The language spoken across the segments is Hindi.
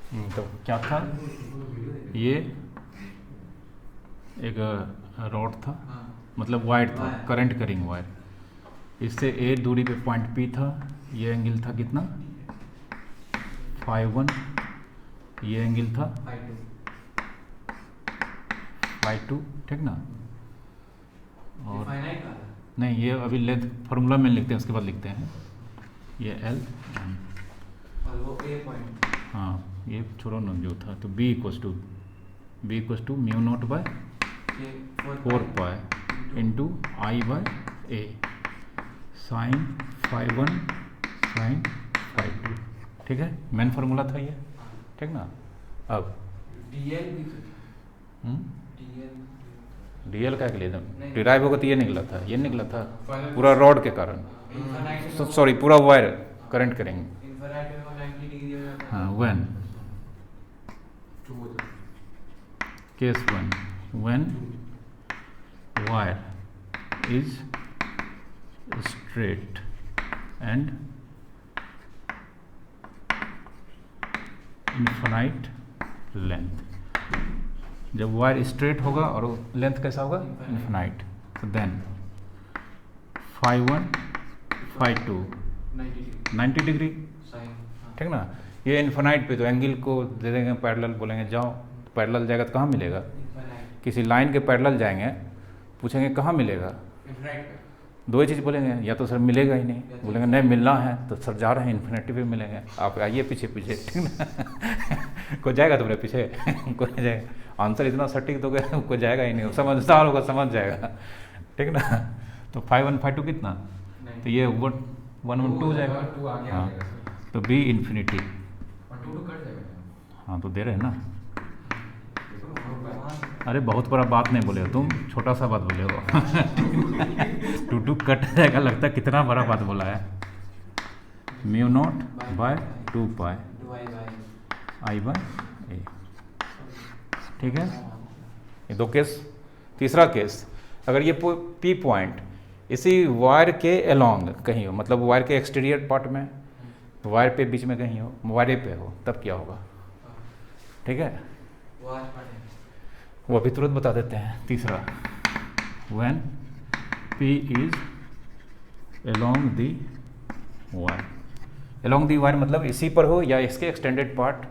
तो क्या था, ये एक रॉड था, मतलब वायर था, करंट करिंग वायर। इससे ए दूरी पे पॉइंट पी था, ये एंगल था कितना, फाई 1, ये एंगल था फाई 2, ठीक ना। और नहीं, ये अभी लेंथ फार्मूला में लिखते हैं, उसके बाद लिखते हैं ये एल और वो ए पॉइंट। हाँ, ये छोड़ो ना जो था, तो B equals to mu not by 4 pi into I by A sine phi 1 sine phi 2, ठीक है। मेन फार्मूला था ये, ठीक ना। अब डीएल डीएल का लिए डिराइव होगा तो ये निकला था पूरा रॉड के कारण, सॉरी पूरा वायर करंट करेंगे। हाँ, when case 1 when wire is straight and infinite length. जब वायर स्ट्रेट होगा और लेंथ कैसा होगा, इनफाइनाइट, तो देन फाई 1 फाई 2 90 डिग्री, ठीक ना। ये इनफाइनाइट पे तो एंगल को दे देंगे पैरेलल, बोलेंगे जाओ, तो पैरेलल जाएगा तो कहाँ मिलेगा, किसी लाइन के पैरेलल जाएंगे, पूछेंगे कहाँ मिलेगा, दो ही चीज़ बोलेंगे, या तो सर मिलेगा ही नहीं, बोलेंगे नहीं मिलना है, तो सर जा रहे हैं इन्फिनिटी पे मिलेंगे, आप आइए पीछे पीछे, ठीक ना। कोई जाएगा तुम्हारे पीछे, कोई नहीं जाएगा, आंसर इतना सटीक दोगे कोई जाएगा ही नहीं, समझदार होगा समझ जाएगा, ठीक ना। तो फाई 1 फाई 2 कितना, तो ये 1 1 2 जाएगा, हाँ, तो बी इन्फिनिटी, हाँ तो दे रहे हैं ना। अरे बहुत बड़ा बात नहीं बोले हो तुम, छोटा सा बात बोले हो। 2 2 कट जाएगा, लगता है कितना बड़ा बात बोला है। Mu naught by 2 pi I by A, ठीक है। ये दो केस। तीसरा केस, अगर ये पी पॉइंट इसी वायर के अलोंग कहीं हो, मतलब वायर के एक्सटीरियर पार्ट में, वायर पे बीच में कहीं हो, वायर पे हो, तब क्या होगा, ठीक है। वो अभी तुरंत बता देते हैं। तीसरा, when P is along the wire, along the wire मतलब इसी पर हो या इसके एक्सटेंडेड पार्ट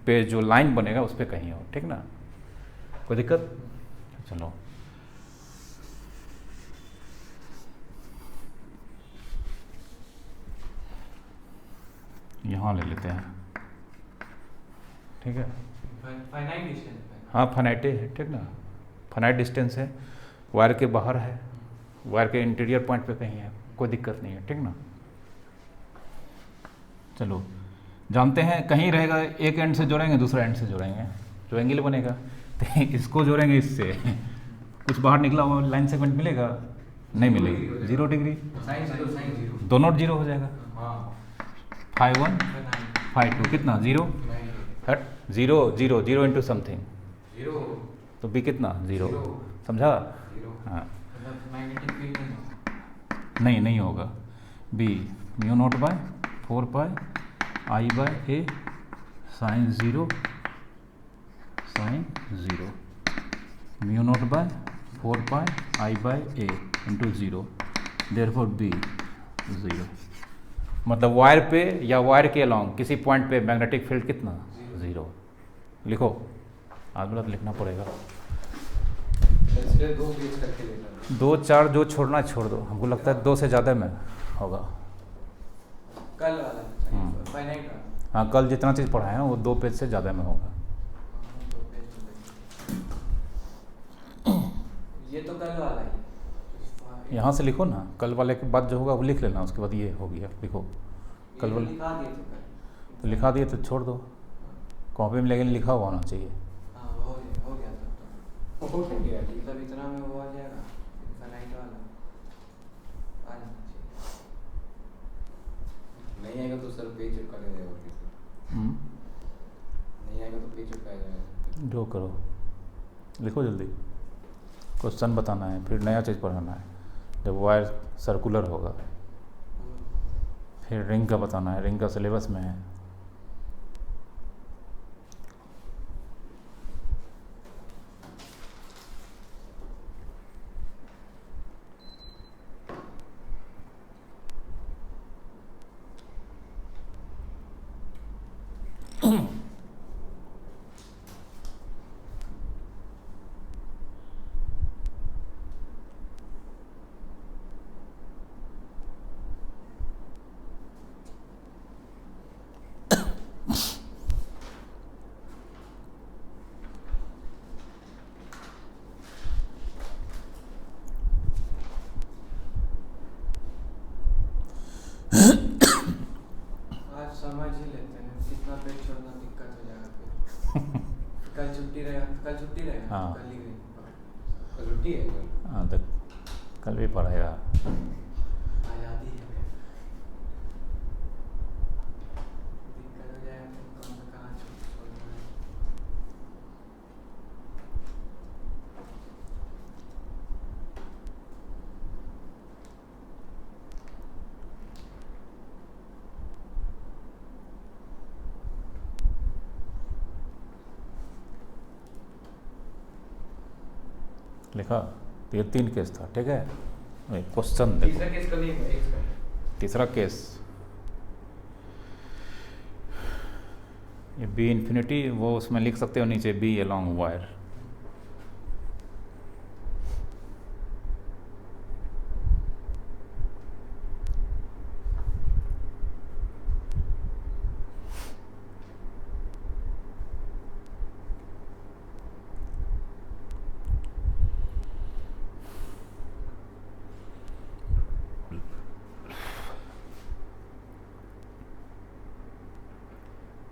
पे जो लाइन बनेगा उस पर कहीं हो, ठीक ना। कोई दिक्कत, चलो यहाँ ले लेते हैं, ठीक है। हाँ फाइनाइट है, ठीक ना, फाइनाइट डिस्टेंस है, वायर के बाहर है, वायर के इंटीरियर पॉइंट पे कहीं है, कोई दिक्कत नहीं है, ठीक ना। चलो जानते हैं, कहीं रहेगा, एक एंड से जोड़ेंगे दूसरा एंड से जोड़ेंगे, जो एंगल बनेगा, तो इसको जोड़ेंगे इससे, कुछ बाहर निकला हुआ लाइन सेगमेंट मिलेगा, नहीं मिलेगी, 0 डिग्री, दोनों 0 हो जाएगा। फाई 1 फाई 2 कितना, 0 हट 0 0 0 इंटू समथिंग, तो बी कितना 0, समझा। हाँ नहीं होगा, B mu naught by 4 pi I by A sign 0 mu naught by 4 pi I by A into 0, therefore B 0। मतलब वायर पे या वायर के अलॉन्ग किसी पॉइंट पे मैग्नेटिक फील्ड कितना, 0। लिखो, आज बोला तो लिखना पड़ेगा। 2 4 जो छोड़ना छोड़ दो, हमको लगता है 2 से ज़्यादा में होगा कल वाला। हाँ कल जितना चीज़ पढ़ाए हैं वो 2 पेज से ज़्यादा में होगा। ये तो कल वाला ही, यहाँ से लिखो ना, कल वाले के बाद जो होगा वो लिख लेना, उसके बाद ये हो गया, लिखो कल वाले तो लिखा दिए तो छोड़ दो, कॉपी में लेकिन लिखा हुआ होना चाहिए। हो गया मतलब इतना में वो आ जाएगा, इनफाइनाइट वाला आ जाना चाहिए। नहीं आएगा तो सर पेज चिपका दे देगा, नहीं आएगा तो पेज चिपका देगा। जो करो, लिखो जल्दी, क्वेश्चन बताना है, फिर नया चीज़ पढ़ाना है। जब वायर सर्कुलर होगा, फिर रिंग का बताना है, रिंग का सिलेबस में है, समझ ही लेते हैं, कितना पेज छोड़ना दिक्कत हो जाएगा फिर। कल छुट्टी रहेगा हाँ। कल ही गई कल छुट्टी है कल। हाँ तो कल भी पढ़ेगा। आज़ादी है, दिक्कत हो जाएगा फिर कहाँ छुट्टी छोड़ना है। लिखा तो ये 3 केस था, ठीक है। क्वेश्चन देखो, तीसरा केस कल नहीं हुआ, एक का है। तीसरा केस ये बी इन्फिनिटी, वो उसमें लिख सकते हो नीचे बी अलोंग वायर।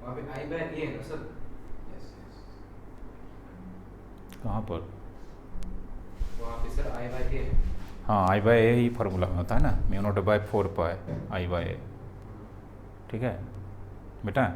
वहाँ पे आई बाय ए है ना सर? Yes yes. कहाँ पर? वहाँ पे सर आई बाय ए है। हाँ आई बाय ए ही फार्मूला में होता है ना, mu not by 4 pi I by A, ठीक है बेटा।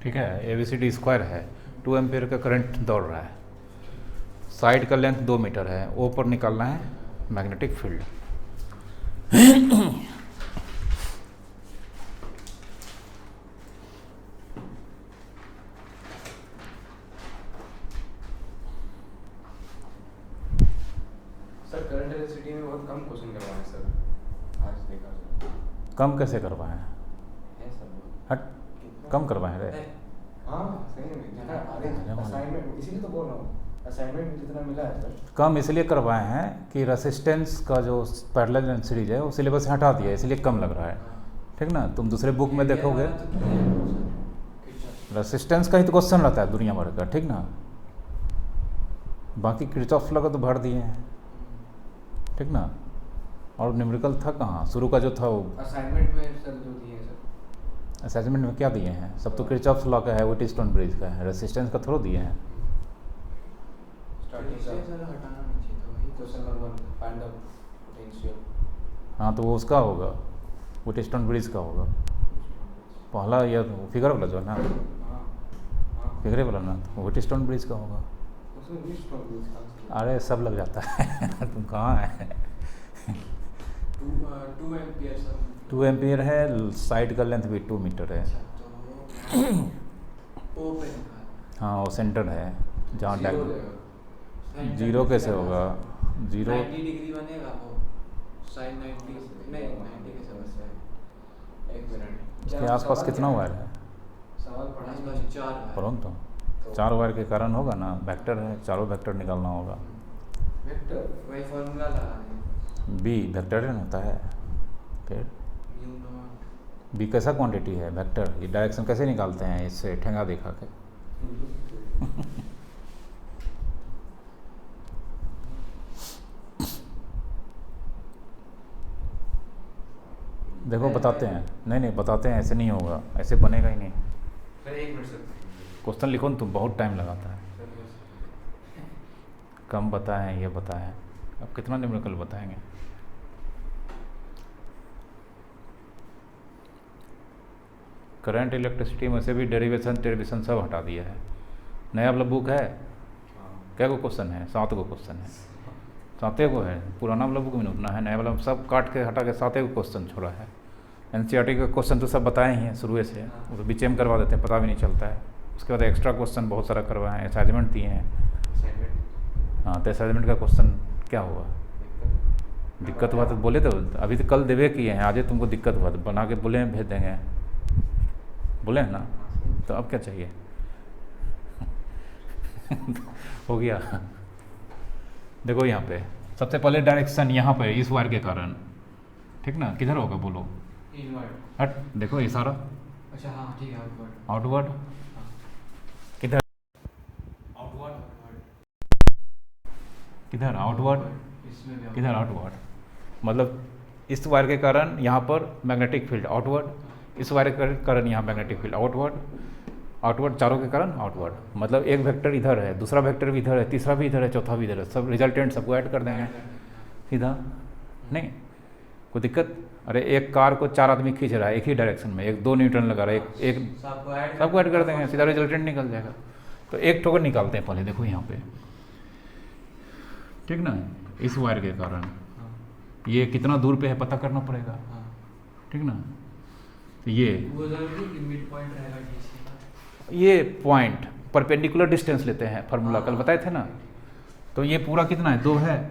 ठीक है, A B C D square है, 2 एम्पियर का करंट दौड़ रहा है, साइड का लेंथ 2 मीटर है, ओ पर निकालना है magnetic field. Sir current electricity में बहुत कम क्वेश्चन करवाए हैं सर, आज देखा सर। कम कैसे करवाएं? है सर वो। हट, कम करवाएं रे। हाँ सही में जितना असाइनमेंट, इसीलिए तो बोल रहा हूँ, असाइनमेंट में जितना मिला है सर। कम इसलिए करवाए हैं कि रेसिस्टेंस का जो पैरेलल सीरीज है वो सिलेबस से हटा दिया है, इसलिए कम लग रहा है, ठीक ना। तुम दूसरे बुक में देखोगे रेसिस्टेंस का ही तो क्वेश्चन रहता है दुनिया भर का, ठीक ना। बाकी किरचॉफ लगा तो भर दिए हैं, ठीक ना। और न्यूमेरिकल था कहाँ, शुरू का जो था वो असाइनमेंट में सर जो दिए हैं सर, असेसमेंट में क्या दिए हैं, सब तो किरचॉफ लॉ का है, व्हीटस्टोन ब्रिज का है, रेसिस्टेंस का थोड़ा दिए हैं। स्टार्टिंग इससे का सर हटाना नहीं चाहिए था, वही question number 1 find the potential. हाँ तो वो उसका होगा, व्हीटस्टोन ब्रिज का होगा पहला, ये फिगर वाला जो है ना, हाँ हाँ फिगरे वाला ना, तो व्हीटस्टोन ब्रिज का होगा। उसमें भी स्ट्रॉन्ग ब्रिज का अरे सब लग जाता है तुम कहाँ है। 2 एम्पियर सर। 2 एम्पियर है, साइड का लेंथ भी 2 मीटर है। अच्छा तो ओ पे निकाल। हाँ वो सेंटर है जहाँ जीरो हो डायग जाएगा। जीरो कैसे होगा, जीरो 90 डिग्री बनेगा वो, साइन 90 नहीं 90 की समस्या है। एक मिनट, इसके आसपास कितना वायर है, सवाल पढ़ा आसपास 4 है। पढ़ो तो 4 वायर के कारण होगा ना, वेक्टर है, चारों वेक्टर निकालना होगा। वेक्टर वही फॉर्मूला लगा दें, बी वेक्टर होता है, फिर म्यू नॉट। बी कैसा क्वांटिटी है, वेक्टर। ये डायरेक्शन कैसे निकालते हैं, इससे ठेंगा दिखा के। देखो बताते हैं, नहीं बताते हैं, ऐसे नहीं होगा, ऐसे बनेगा ही नहीं। सर एक मिनट सर, क्वेश्चन लिखो ना तुम, बहुत टाइम लगाता है। कम बताएं, ये बताएं, अब कितना न्यूमेरिकल बताएंगे। करंट, इलेक्ट्रिसिटी में से भी डेरिवेशन सब हटा दिया है। नया वाला बुक है, क्या को क्वेश्चन है? 7 को क्वेश्चन है, 7 को है। पुराना वाला बुक में उतना है, नया वाला सब काट के हटा के 7 को क्वेश्चन छोड़ा है। एनसीईआरटी का क्वेश्चन तो सब बताए ही हैं शुरू से, वो तो बीच में करवा देते हैं, पता भी नहीं चलता है। उसके बाद एक्स्ट्रा क्वेश्चन बहुत सारा करवाए हैं, असाइनमेंट दिए हैं। हाँ, तो असाइनमेंट का क्वेश्चन क्या हुआ? दिक्कत हुआ तो बोले, तो अभी तो कल देवे किए हैं, आज ही तुमको दिक्कत हुआ तो बना के बोले हैं भेज देंगे, बोले हैं ना, तो अब क्या चाहिए? हो गया। देखो यहाँ पे सबसे पहले डायरेक्शन यहाँ पे इस वायर के कारण, ठीक ना, किधर होगा बोलो? हट, देखो इशारा। अच्छा हाँ ठीक है, आउटवर्ड। आउटवर्ड किधर? आउटवर्ड किधर? आउटवर्ड इसमें भी किधर? आउटवर्ड मतलब इस वायर के कारण यहाँ पर मैग्नेटिक फील्ड आउटवर्ड, इस वायर के कारण यहाँ मैग्नेटिक फील्ड आउटवर्ड, आउटवर्ड चारों के कारण आउटवर्ड। मतलब एक वेक्टर इधर है, दूसरा वेक्टर भी इधर है, तीसरा भी इधर है, चौथा भी इधर है, सब रिजल्टेंट सबको ऐड कर देंगे सीधा। नहीं कोई दिक्कत? अरे एक कार को 4 आदमी खींच रहा है एक ही डायरेक्शन में, एक 2 न्यूटन लगा रहा है, एक सबको ऐड कर देंगे, सीधा रिजल्टेंट निकल जाएगा। तो एक ठोकर निकालते हैं पहले, देखो यहाँ पे, ठीक ना, इस वायर के कारण ये कितना दूर पे है पता करना पड़ेगा, ठीक ना। तो ये पॉइंट परपेंडिकुलर डिस्टेंस लेते हैं, फार्मूला कल बताए थे ना। तो ये पूरा कितना है? 2 है,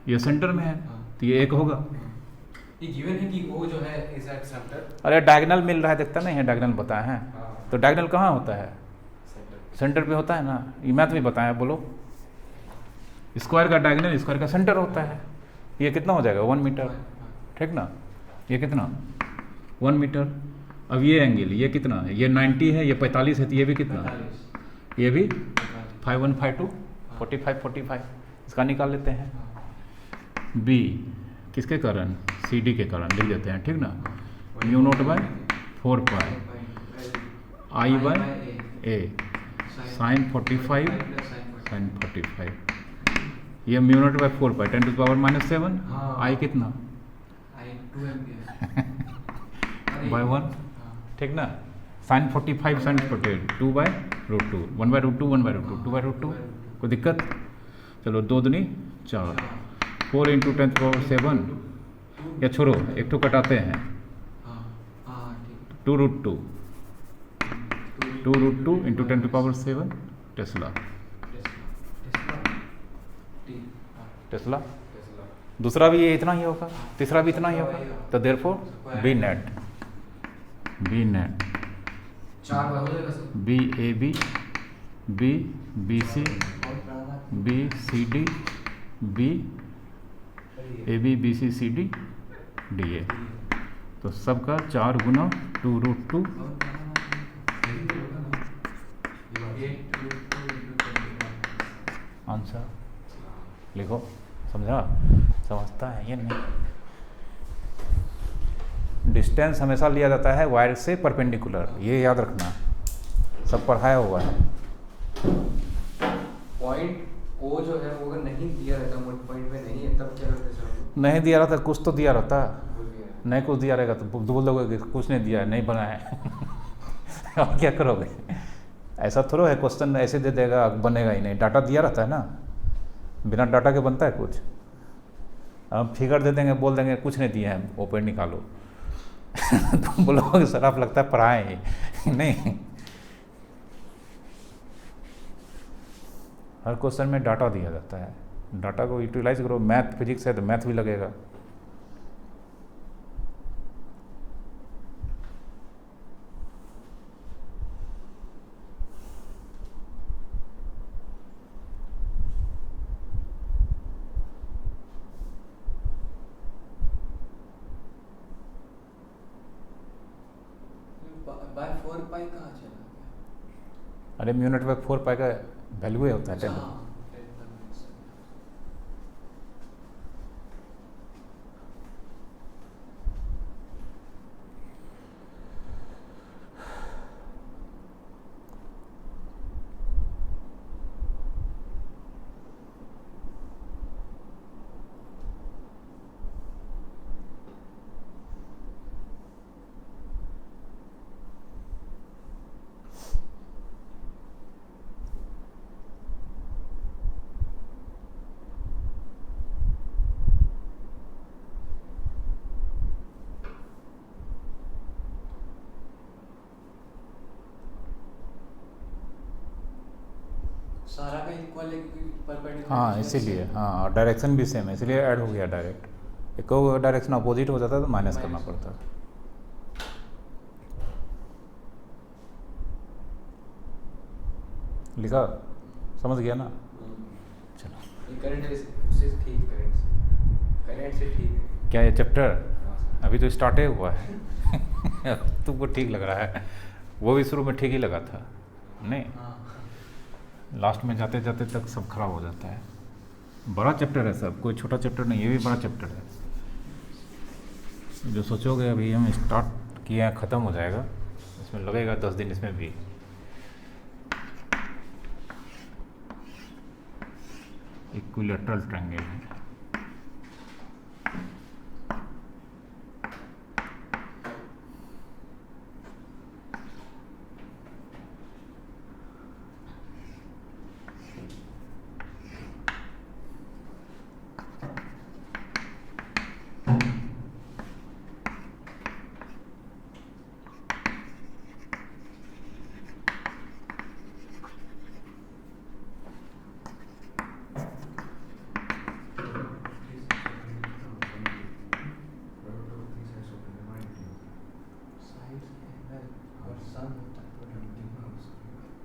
ये सेंटर में है, तो ये 1 होगा। ये गिवन है कि वो जो है एग्जैक्ट सेंटर। अरे डायगोनल मिल रहा है, देखता नहीं है, डायगोनल बताए हैं। तो डायगोनल कहाँ होता है? सेंटर पे होता है ना, ये मैथ में बताया, बोलो। स्क्वायर का डायगोनल स्क्वायर का सेंटर होता है। ये कितना हो जाएगा? 1 मीटर, ठीक ना। ये कितना? 1 मीटर। अब ये एंगल ये कितना है? ये 90 है, ये 45 है, तो ये भी कितना है? ये भी 5152 45 इसका निकाल लेते हैं। बी किसके कारण? सी डी के कारण लिख देते हैं, ठीक ना। Mu naught by 4 pi I by A sign 45 ये म्यू नोट बाय 4 पाई 10⁻⁻7 आई कितना? आई 2 एम्पियर बाय 1, ठीक ना। साइन 45 साइन 48 2/√2 1/√2 1/√2 2/√2 कोई दिक्कत? चलो 2 दूनी 4 4 × 10⁻7 या छोड़ो एक तो कटाते हैं 2√2 2√2 × 10⁻7 टेस्ला टेस्ला। दूसरा भी ये इतना ही होगा, तीसरा भी इतना ही होगा, तो therefore B net B A B B B C B C D B A B B C C D D A. तो सबका 4 गुना 2√2 आंसर लिखो। समझा? समझता है ये नहीं? डिस्टेंस हमेशा लिया जाता है वायर से परपेंडिकुलर, ये याद रखना, सब पढ़ाया हुआ है। पॉइंट ओ जो है वो अगर नहीं दिया रहता, पॉइंट पे नहीं है, तब क्या करते सर? नहीं दिया रहता, कुछ तो दिया रहता, नहीं कुछ दिया रहेगा तो बोल दोगे कि कुछ नहीं दिया है, नहीं बना है। और क्या करोगे? ऐसा थोड़ा है क्वेश्चन ऐसे दे देगा बनेगा ही नहीं, डाटा दिया रहता है ना, बिना डाटा के बनता है कुछ। हम फिगर दे देंगे, बोल देंगे कुछ नहीं दिया है, ओपन निकालो। तुम बोलोगे सर आप लगता है पढ़ाए ही नहीं। हर क्वेश्चन में डाटा दिया जाता है, डाटा को यूटिलाइज करो। मैथ फिजिक्स है तो मैथ भी लगेगा। बाय 4 पाई कहाँ चला गया? अरे म्यू नॉट बाय 4 पाई का वैल्यू ही होता है 10। सारा का इक्वल है क्योंकि परपेंडिकुलर हाँ इसीलिए, हाँ डायरेक्शन भी सेम है इसलिए ऐड हो गया डायरेक्ट। एक को डायरेक्शन अपोजिट हो जाता है तो माइनस करना पड़ता है। लिखा, समझ गया ना? चलो ये करंट से ठीक, करंट से ठीक है। क्या ये चैप्टर हाँ सर। अभी तो स्टार्ट ही हुआ है तुमको ठीक लग रहा है, वो भी शुरू में ठीक ही लगा था नहीं, हाँ लास्ट में जाते जाते तक सब खराब हो जाता है। बड़ा चैप्टर है सब, कोई छोटा चैप्टर नहीं, ये भी बड़ा चैप्टर है। जो सोचोगे अभी हम स्टार्ट किए हैं ख़त्म हो जाएगा, इसमें लगेगा 10 दिन इसमें भी। इक्विलैटरल ट्रायंगल है। साइड एंगल और सन होता है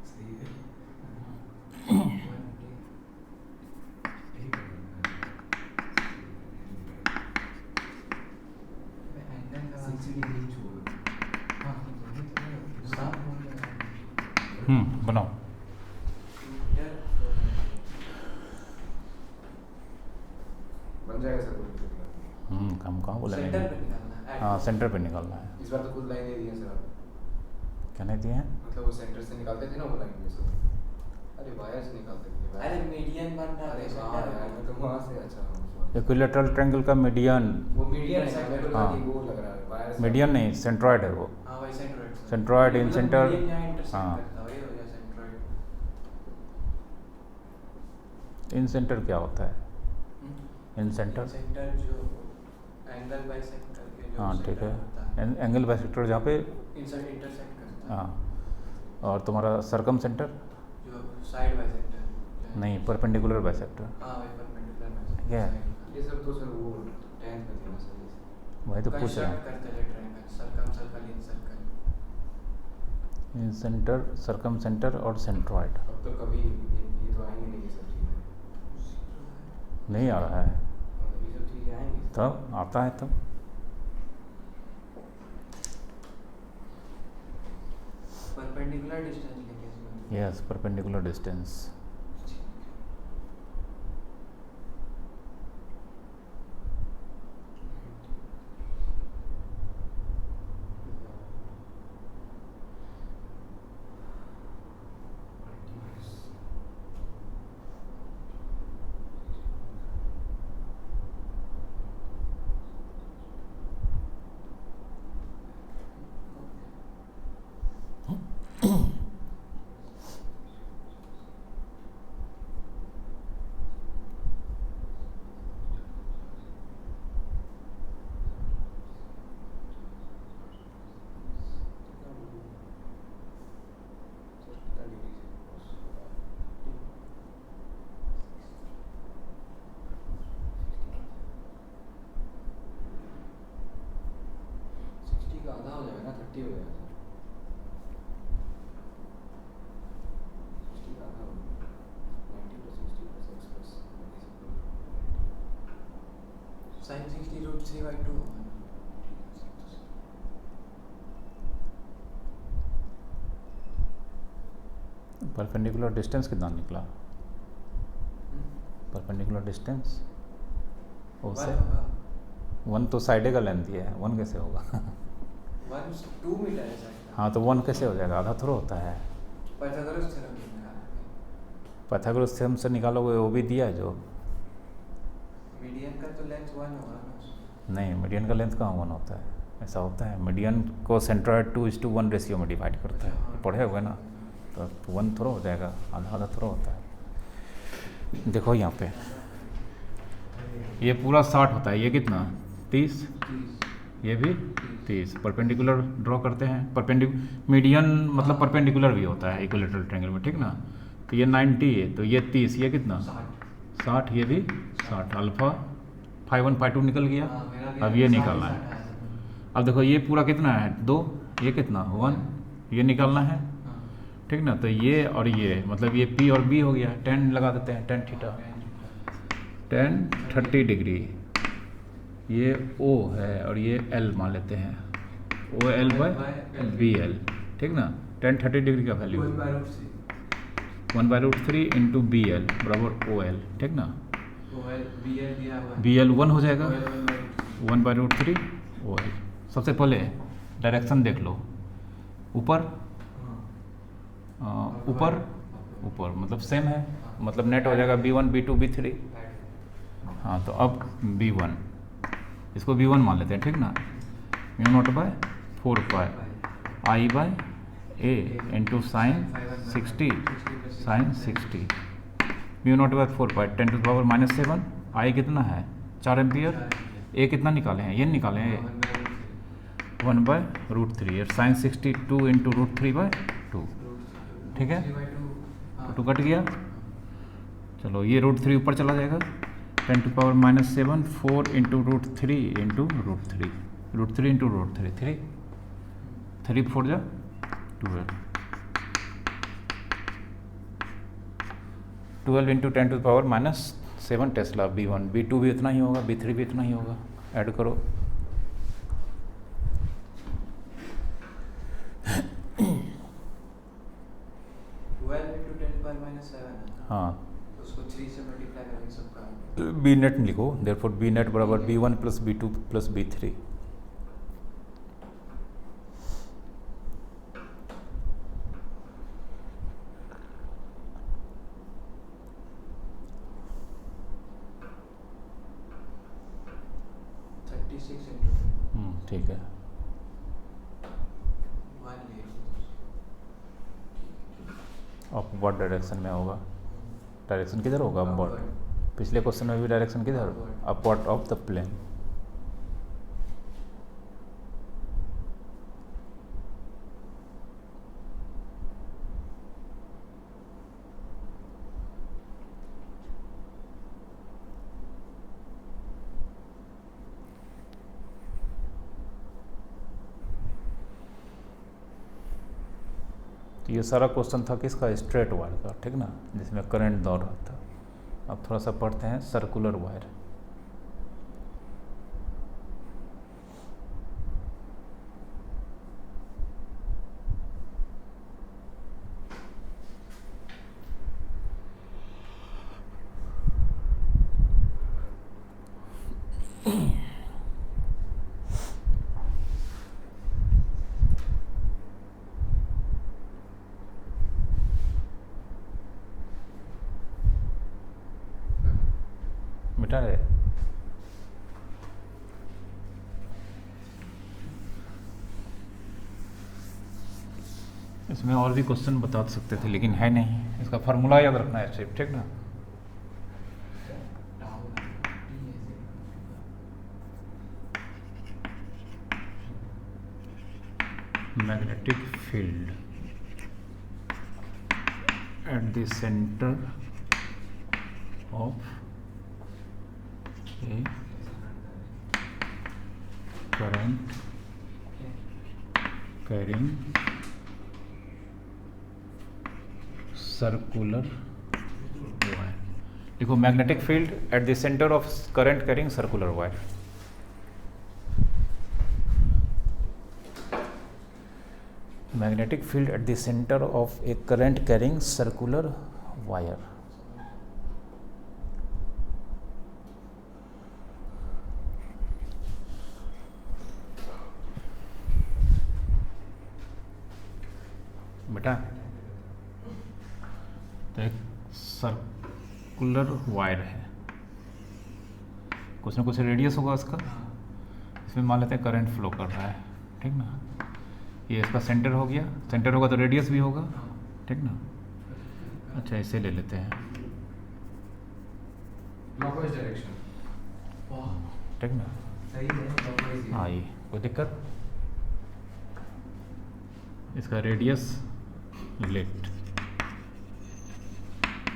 सही है। 180 एंगल का 60 डिग्री छोड़। हाँ सन हो गया बनाओ। मीटर बन जाएगा सर कोई। हम कहाँ बोले सेंटर नहीं। पे निकालना है। हाँ सेंटर पे निकालना है। इस बार तो खुद लाइन दे दी है सर आप। क्या नहीं दिए हैं? मतलब वो सेंटर से निकालते थे ना वो लाइन में सर। अरे वायर से निकालते थे। अरे मीडियन बन रहा अरे है हाँ यार, मैं तो वहाँ से अच्छा हूँ। इक्विलैटरल ट्रायंगल का मीडियन, वो मीडियन है, मेरे को हाँ। लगा कि वो लग रहा है वायर से। मीडियन नहीं सेंट्रॉयड है वो। हाँ वही सेंट्रोइड सेंट्रोइड इन सेंटर, मीडियन यहाँ इंटरसेक्ट हाँ। करता है वही हो गया सेंट्रोइड। इन सेंटर क्या होता है? इन सेंटर, सेंटर जो एंगल बाइसेक्ट करके जो हाँ ठीक center है। होता है एंगल बाइसेक्टर जहाँ पे, इंटरसेक्ट करता है हाँ। और तुम्हारा सरकम सेंटर जो साइड बाइसेक्टर नहीं, परपेंडिकुलर बाइसेक्टर। हाँ वही परपेंडिकुलर बाइसेक्टर क्या है? ये सब तो सर वो 10th में थे ना सर ये। वही तो पूछ रहे कंस्ट्रक्ट हैं। करते हैं triangle circumcircle incircle. Incircle, incentre centroid. अब तो कभी ये तो आएंगे नहीं ये सब चीज़ें। नहीं आ रहा है, मतलब ये सब चीज़ें आएंगी। तब आता है तब। परपेंडिकुलर डिस्टेंस लेके इसमें यस, परपेंडिकुलर डिस्टेंस। का आधा हो जाएगा ना 30 हो जाएगा सर 60 का आधा हो जाएगा 90 + 60 + x + sin 60 √3/2 होगा। परपेंडिकुलर डिस्टेंस कितना निकला? परपेंडिकुलर डिस्टेंस उससे 1 तो साइडे का लेंथ दिया है, 1 कैसे होगा? 2 मीटर है सर। हाँ तो 1 कैसे हो जाएगा? आधा थोड़ा होता है। पाइथागोरस थ्योरम से निकाला। पाइथागोरस थ्योरम से निकालोगे, वो भी दिया है जो। मीडियन का तो लेंथ 1 होगा ना। नहीं, मीडियन का लेंथ कहाँ 1 होता है? ऐसा होता है, मीडियन को सेंट्रॉयड 2:1 रेशियो में डिवाइड करता है, पढ़े हुए ना। तो 1 थोड़ा हो जाएगा, आधा आधा थोड़ा होता है। देखो यहाँ पे ये पूरा 60 होता है, ये कितना 30, ये भी 30। परपेंडिकुलर ड्रॉ करते हैं, मीडियन मतलब परपेंडिकुलर भी होता है इक्विलैटरल ट्रायंगल में, ठीक ना। तो ये 90 है, तो ये 30, ये कितना 60। 60, ये भी 60। अल्फा 5 1 5 2 निकल गया। हाँ, मेरा भी अब ये 60 निकालना 60 है। आया था। अब देखो ये पूरा कितना है 2, ये कितना 1, ये निकालना है, हाँ, ठीक ना। तो ये और ये मतलब ये P और B हो गया। 10 लगा देते हैं, 10 थीटा, 10 30 डिग्री। ये O है और ये L मान लेते हैं, OL बाय BL, ठीक ना। 10 30 डिग्री का वैल्यू 1/√3 इंटू BL बराबर OL, ठीक ना। BL दिया हुआ है। BL 1 हो जाएगा, OL 1/√3 OL। सबसे पहले डायरेक्शन देख लो, ऊपर ऊपर ऊपर मतलब सेम है, मतलब नेट हो जाएगा B1 B2 B3। हाँ तो अब B1, इसको B1 मान लेते हैं, ठीक ना। μ0/4 I by A into sine 60 sine 60, μ0/4 10⁻⁻7। I कितना है 4 एम्पियर। A कितना निकाले हैं, ये निकाले हैं 1/√3 और साइन 60 2 इंटू √3/2, ठीक है। तो 2 कट गया। चलो ये √3 ऊपर चला जाएगा, 10⁻⁻7 4 इंटू √3 इंटू √3, √3 इंटू √3 3 3 4 जा 12 इंटू 10⁻⁻7 टेस्ला B1। B2 भी इतना ही होगा, B3 भी इतना ही होगा। ऐड करो, हाँ उसको 3 से मल्टीप्लाई करेंगे सबका। बी नेट लिखो, देयरफॉर बी नेट बराबर B1 plus B2 plus B3। ठीक है। अपवर्ड डायरेक्शन में होगा। डायरेक्शन किधर होगा, अपवर्ड। पिछले क्वेश्चन में भी डायरेक्शन किधर, अपवर्ड ऑफ द प्लेन। तो ये सारा क्वेश्चन था किसका, स्ट्रेट वायर का, ठीक ना, जिसमें करंट दौड़ रहा था। अब थोड़ा सा पढ़ते हैं सर्कुलर वायर। मिटा है। इसमें और भी क्वेश्चन बता सकते थे लेकिन है नहीं, इसका फार्मूला याद रखना है सिर्फ, ठीक ना। Magnetic field at the centre of a current carrying circular wire। देखो magnetic field at the centre of current carrying circular wire. Magnetic field at the centre of A current carrying circular wire. बेटा तो एक सर्कुलर वायर है, कुछ ना कुछ रेडियस होगा उसका। इसमें मान लेते हैं करंट फ्लो कर रहा है, ठीक ना। ये इसका सेंटर हो गया, सेंटर होगा तो रेडियस भी होगा, ठीक ना। अच्छा इसे ले लेते हैं, क्लॉकवाइज डायरेक्शन, ठीक ना। सही है क्लॉकवाइज। हाँ ये कोई दिक्कत, इसका रेडियस लेट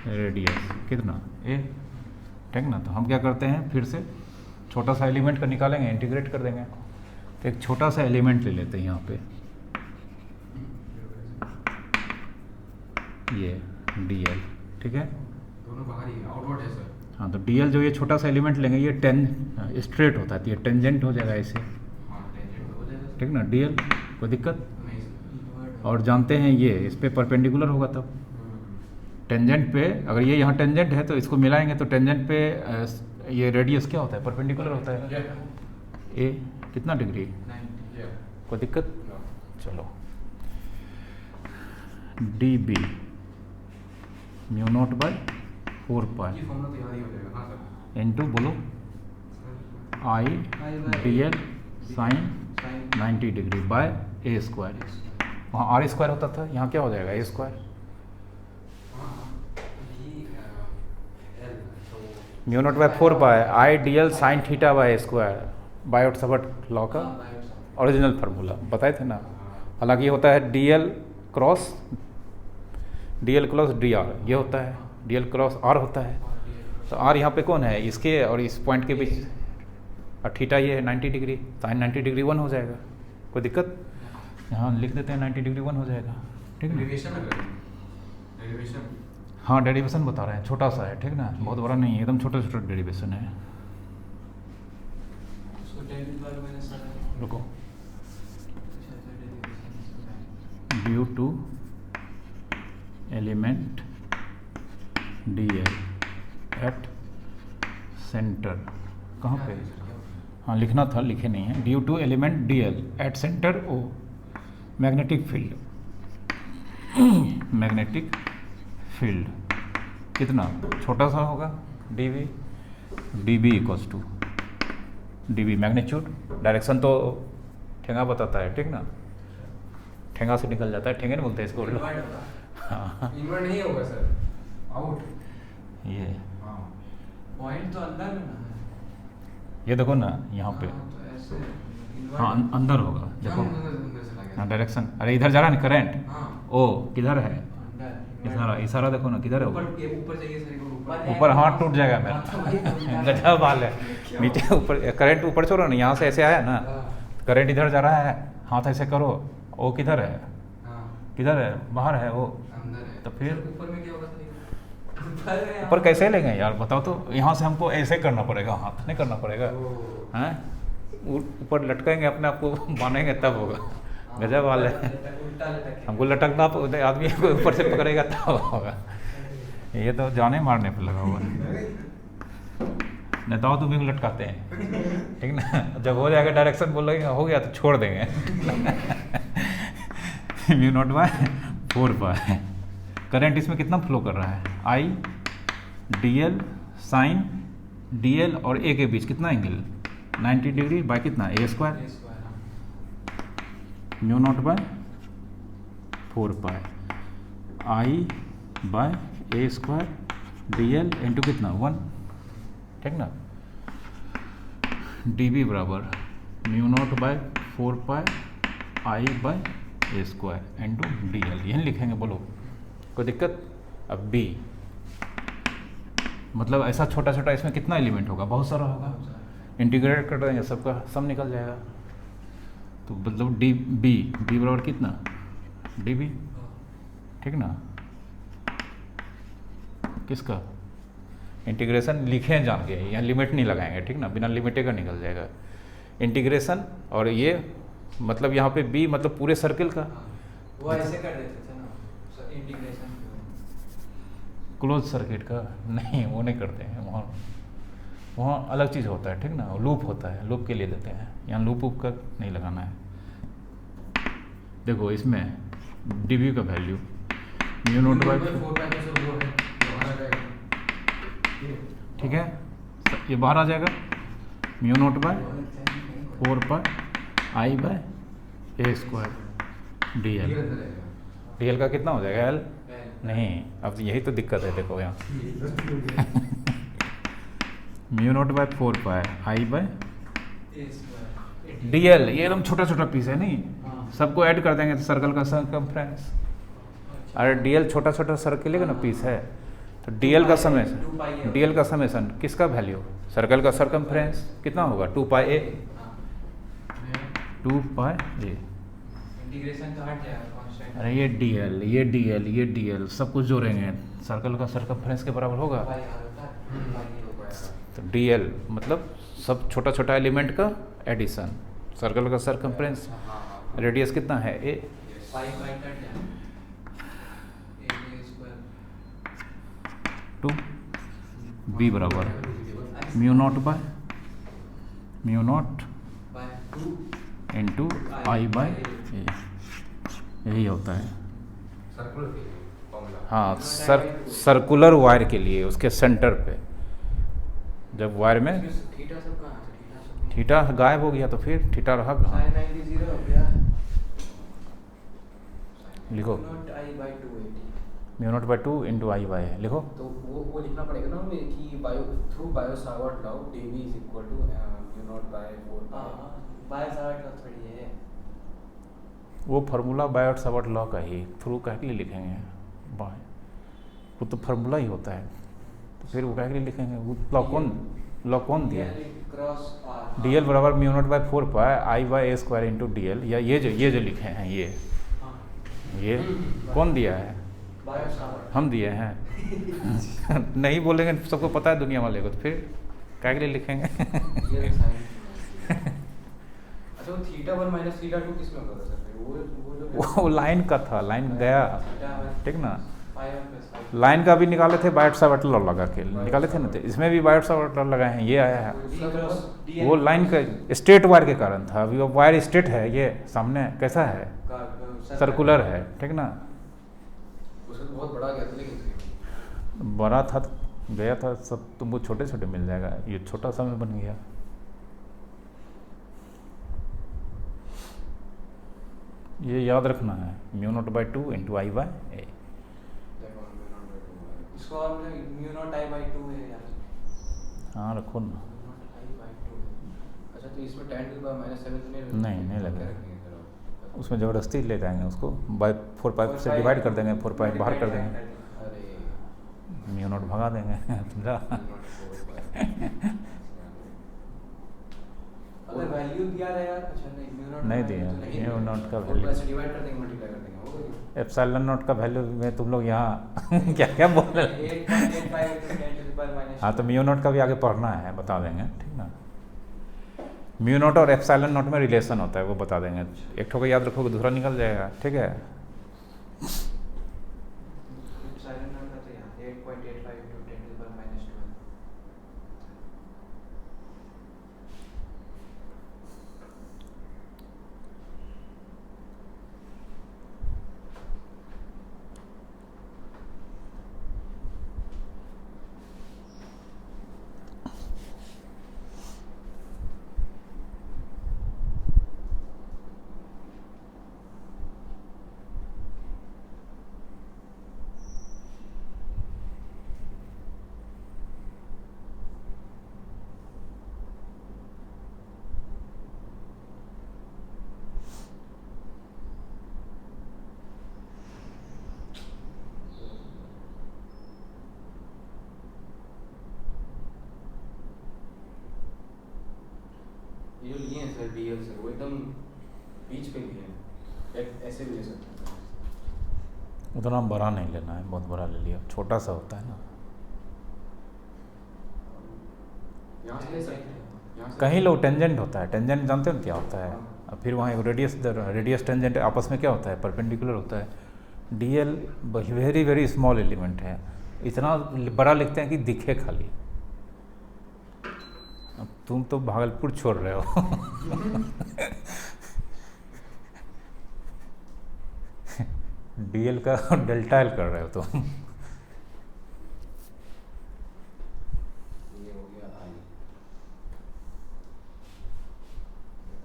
रेडियस कितना ए, ठीक ना। तो हम क्या करते हैं, फिर से छोटा सा एलिमेंट का निकालेंगे, इंटीग्रेट कर देंगे। तो एक छोटा सा एलिमेंट ले लेते हैं यहाँ पे, ये dl, ठीक है। दोनों बाहर ही आउटवर्ड है सर। हाँ, तो dl जो ये छोटा सा एलिमेंट लेंगे, ये स्ट्रेट होता है, तो ये टेंजेंट हो जाएगा ऐसे, हाँ टेंजेंट हो जाएगा सर। ठीक ना। dl कोई दिक्कत, नहीं सर। और जानते हैं ये इस पे परपेंडिकुलर होगा तब। टेंजेंट पे अगर ये यहाँ टेंजेंट है तो इसको मिलाएंगे, तो टेंजेंट पे ये रेडियस क्या होता है, परपेंडिकुलर होता है। ए कितना डिग्री, 90। कोई दिक्कत। चलो db म्यू नॉट बाय 4 ये फॉर्मूला तो याद ही हो जाएगा। हाँ सर। इंटू बोलो I dl sine 90 degree by a square. वहाँ आर स्क्वायर होता था, यहाँ क्या हो जाएगा a square. Mu not by 4 pi I dl sine theta by square, Biot Savart law का ओरिजिनल फार्मूला बताए थे ना। हालांकि ये होता है dl क्रॉस dr, ये होता है dl क्रॉस r होता है। तो r यहाँ पे कौन है, इसके और इस पॉइंट के बीच, और थीटा ये है 90 डिग्री, साइन 90 डिग्री 1 हो जाएगा। कोई दिक्कत, यहाँ लिख देते हैं 90 डिग्री 1 हो जाएगा, ठीक है। डेरिवेशन में करें, डेरिवेशन। हाँ डेरिवेशन बता रहे हैं, छोटा सा है, ठीक ना, बहुत बड़ा नहीं है, एकदम छोटा छोटा डेरिवेशन है। उसको 10 की पावर माइनस कर रहे हैं। रुको, अच्छा, due to element dl at centre, कहाँ पे, हाँ लिखना था, लिखे नहीं है। Due to element dl at centre O magnetic field, magnetic field कितना छोटा सा होगा, db equals to db magnitude, direction तो ठेंगा बताता है, ठीक ना, ठेंगा से निकल जाता है, ठेंगे नहीं बोलते हैं इसको। हाँ इनवर्ट नहीं होगा सर, आउट। ये हाँ पॉइंट तो अंदर में ना है। ये देखो ना यहाँ पे, हाँ, तो ऐसे inward- हाँ अंदर होगा, देखो अंदर से लगा हाँ डायरेक्शन, अरे इधर जा रहा है ना करंट, हाँ ओ किधर है, अंदर इशारा इशारा देखो ना किधर है वो? ऊपर चाहिए सर, ऊपर ऊपर हाथ टूट जाएगा मेरा, गजब हाल है। नीचे ऊपर करंट ऊपर छोड़ो ना, यहाँ से ऐसे आया ना, करंट इधर जा रहा है, हाथ ऐसे करो, वो किधर है, हाँ किधर है, बाहर है वो, अंदर है। तो फिर ऊपर में क्या होगा सर? ऊपर कैसे लेंगे यार बताओ तो। यहाँ से हमको ऐसे करना पड़ेगा, हाथ नहीं करना पड़ेगा, हैं ऊपर लटकेंगे अपने आप को, बांधेंगे तब होगा। गजब वाले उल्टा लटक हमको लटकना आदमी को ऊपर से पकड़ेगा तब होगा। ये तो जाने मारने पर लगा हुआ है, नेताओं तुम्हें को लटकाते हैं, ठीक ना। जब हो जाएगा डायरेक्शन बोलेंगे हो गया तो छोड़ देंगे। Mu naught by 4 pi, current इसमें कितना फ्लो कर रहा है, आई dl साइन dl और a के बीच कितना एंगल, 90 डिग्री बाय कितना ए square, mu not by 4 pi I by a square dl into कितना 1, ठीक ना। db बराबर mu not by 4 pi I by a square into dl, यही लिखेंगे, बोलो कोई दिक्कत। अब b मतलब ऐसा छोटा छोटा, इसमें कितना एलिमेंट होगा, बहुत सारा होगा, इंटीग्रेट कर देंगे सबका, सब निकल जाएगा। तो मतलब b बराबर कितना db, ठीक ना। किसका इंटीग्रेशन लिखे जान के, यहाँ लिमिट नहीं लगाएंगे, ठीक ना, बिना लिमिटे का निकल जाएगा इंटीग्रेशन। और ये मतलब यहाँ पे b मतलब पूरे सर्किल का, वो ऐसे कर देते थे ना इंटीग्रेशन, क्लोज सर्किट का नहीं, वो नहीं करते हैं, वहाँ अलग चीज़ होता है, ठीक ना, लूप होता है, लूप के लिए देते हैं, यहाँ लूप वूप का नहीं लगाना है। देखो इसमें dB का वैल्यू म्यू नॉट बाय, ठीक है, ये बाहर आ जाएगा, mu naught by 4 pi I by a square dl का कितना हो जाएगा l, नहीं अब यही तो दिक्कत है, देखो यहाँ mu naught by 4 pi I bye dl, ये एकदम छोटा छोटा पीस है नहीं, सबको ऐड कर देंगे तो सर्कल का सर्कमफ्रेंस, अरे dl छोटा छोटा सर्कल का ना पीस है, तो डीएल का 2 समेशन, पाई है। डीएल का समेशन किसका वैल्यू, सर्कल का सरकमफ्रेंस कितना होगा 2 पाई ए, हाँ 2 पाई ए। इंटीग्रेशन का हट जाएगा कांस्टेंट। अरे ये डीएल, ये डीएल, ये डीएल सब कुछ जोड़ेंगे, सर्कल का सरकमफ्रेंस के बराबर होगा। पाई आ होता है 2 पाई हो पाएगा। तो डीएल मतलब सब छोटा छोटा एलिमेंट का एडिशन, सर्कल का सरकमफ्रेंस, रेडियस कितना है ए, पाई पाई कट जाएगा 8 स्क्वायर 2 बी बराबर mu not by mu not by 2 into I by a, यही होता है। सर्कुलर के लिए फॉर्मूला। हाँ सर्कुलर वायर के लिए उसके सेंटर पे, जब वायर में थीटा सब कहाँ है? थीटा सब थीटा गायब हो गया तो फिर थीटा रहा कहाँ, sin 90 0 हो गया। लिखो not I by 280। Mu not by 2 into I by a, लिखो। तो वो लिखना पड़ेगा ना हमें कि Biot through Biot Savart law dv is equal to mu not by 4 हाँ बाय सावर्ट का थोड़ी है। वो फार्मूला बायोट सावर्ट लॉ का ही, थ्रू कह के लिए लिखेंगे बाय, वो तो फार्मूला ही होता है, तो फिर वो कह के लिए लिखेंगे। वो लॉ कौन दिया है, क्रॉस आर डी एल बराबर mu not by 4 pi I by a square into D L, या ये जो लिखे हैं ये कौन दिया है, बायो सावर्ट हम दिए हैं नहीं बोलेंगे सबको पता है दुनिया वाले को, तो फिर क्या के लिए लिखेंगे ये sin। अच्छा वो थीटा 1 माइनस थीटा 2 किस में होता था सर? वो जो वो लाइन का था, लाइन गया, ठीक ना। पाई 1 प्लस पाई लाइन का भी निकाले थे बायोट सावर्ट लॉ लगा के निकाले थे ना, तो इसमें भी बायोट सावर्ट लॉ लगाए हैं, ये आया है। वो लाइन का स्ट्रेट वायर के कारण था, अभी वो वायर स्ट्रेट है, ये सामने कैसा है, सर्कुलर है, ठीक ना। उसका तो बहुत बड़ा गया था लेकिन बड़ा था गया था, सब तुमको छोटे छोटे मिल जाएगा, ये छोटा सा में बन गया। ये याद रखना है, mu naught by 2 into I by ए। इसको हम म्यू नॉट आई बाय 2 है यार, हाँ रखो ना, म्यू नॉट आई बाय 2 है। अच्छा तो इसमें tan टू द माइनस 7 तो नहीं लगेगा। रखेंगे सर। उसमें ज़बरदस्ती ले जाएंगे उसको, बाय 4 पाई से डिवाइड कर देंगे, 4 पाई बाहर कर देंगे, अरे म्यू नॉट भगा देंगे समझा। अगर वैल्यू दिया रहेगा अच्छा नहीं म्यू नॉट नहीं दिया, म्यू नॉट का वैल्यू, ऐसे डिवाइड कर देंगे, मल्टीप्लाई कर देंगे, हो गया। एप्सिलॉन नॉट का वैल्यू में तुम लोग यहाँ क्या क्या बोल रहे हो। 8.85 into 10 to the power minus हाँ तो म्यू नॉट का भी आगे पढ़ना है, बता देंगे, ठीक ना। म्यू नॉट और एप्सिलॉन नॉट में रिलेशन होता है, वो बता देंगे, एक ठोकर याद रखोगे दूसरा निकल जाएगा, ठीक है। epsilon naught का तो यहाँ 8.85 into 10 to the power minus 12। ये जो लिए हैं सर डीएल सर, वो एकदम बीच पे लिए हैं, ऐसे भी ले सकते हैं। उतना बड़ा नहीं लेना है, बहुत बड़ा ले लिया, छोटा सा होता है ना। यहाँ से ले सकते हैं, यहाँ से कहीं लोग टेंजेंट होता है, टेंजेंट जानते हो क्या होता है, और फिर वहाँ एक रेडियस टेंजेंट आपस में क्या होता है, परपेंडिकुलर होता है। DL very very small element है, इतना बड़ा लिखते हैं कि दिखे खाली। अब तुम तो भागलपुर छोड़ रहे हो डीएल का डेल्टा एल कर रहे हो तुम। ये हो गया आई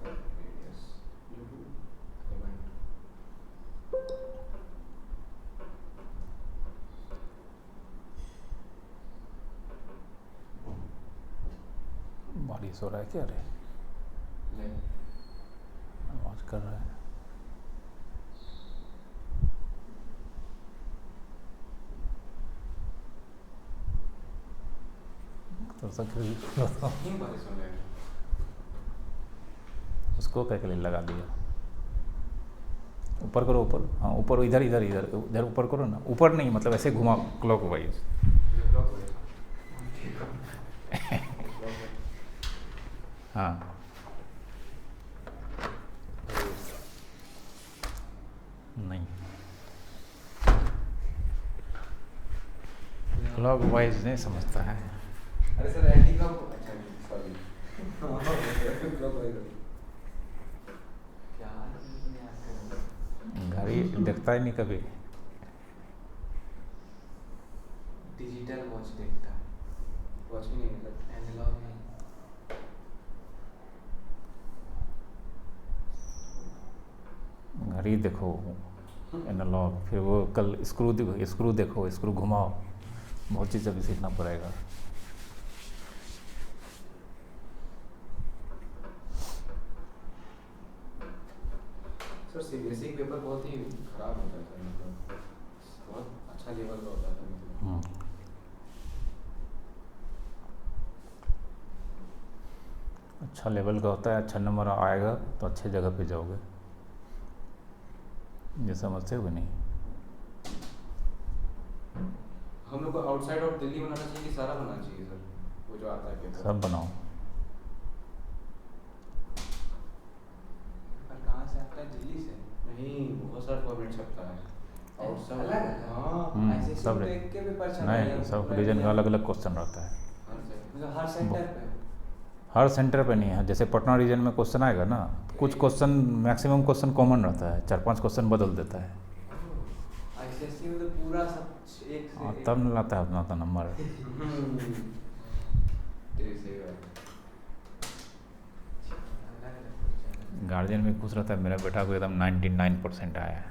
रेडियस एलिमेंट। बारिश हो रहा है क्या रे, आवाज कर रहा है। तो सब क्यों बारिश हो जाएगा? उसको क्या के लिए लगा दिया? ऊपर करो, ऊपर, हाँ ऊपर, इधर इधर इधर इधर ऊपर करो ना, ऊपर नहीं मतलब ऐसे घुमा क्लॉक वाइज। ये ब्लॉक हो गया। ब्लॉक है। हाँ नहीं, क्लॉक वाइज नहीं समझता है। अरे सर एंटी क्लॉक, अच्छा सॉरी। क्लॉक हो गया। क्या याद करें? घड़ी देखता ही नहीं कभी। डिजिटल वॉच देखता है, वॉच ही नहीं है सर। एनालॉग नहीं। घड़ी देखो एनालॉग, फिर वो कल स्क्रू देखो, स्क्रू देखो, स्क्रू घुमाओ, बहुत चीज़ अभी सीखना पड़ेगा। सर सीबीएसई पेपर बहुत ही खराब होता है सर, मतलब बहुत अच्छा लेवल का होता है सर, मतलब अच्छा लेवल का होता है, अच्छा नंबर आएगा तो अच्छे जगह पे जाओगे, ये समझते हो कि नहीं? हम लोग को आउटसाइड ऑफ दिल्ली बनाना चाहिए कि सारा बनाना चाहिए सर, वो जो आता है पेपर? सब बनाओ। पर कहाँ से आता है? दिल्ली से? नहीं, बहुत सारा फॉर्मेट छपता है आउटसाइड। अलग अलग? हाँ ऐसे सब तो एक के पेपर छप नहीं, सब रीजन का अलग अलग क्वेश्चन रहता है। हर साइड। मतलब हर सेंटर पे? हर सेंटर पे नहीं है, जैसे पटना रीजन में क्वेश्चन आएगा ना, कुछ क्वेश्चन, मैक्सिमम क्वेश्चन कॉमन रहता है, 4-5 क्वेश्चन बदल देता है। आईसीएसई में तो पूरा सब एक से हाँ, एक। तब न लाता है अपना नंबर। तेरी सही बात है। अलग अलग क्वेश्चन है। गार्जियन भी खुश रहता है, मेरा बेटा को एकदम 99% आया है।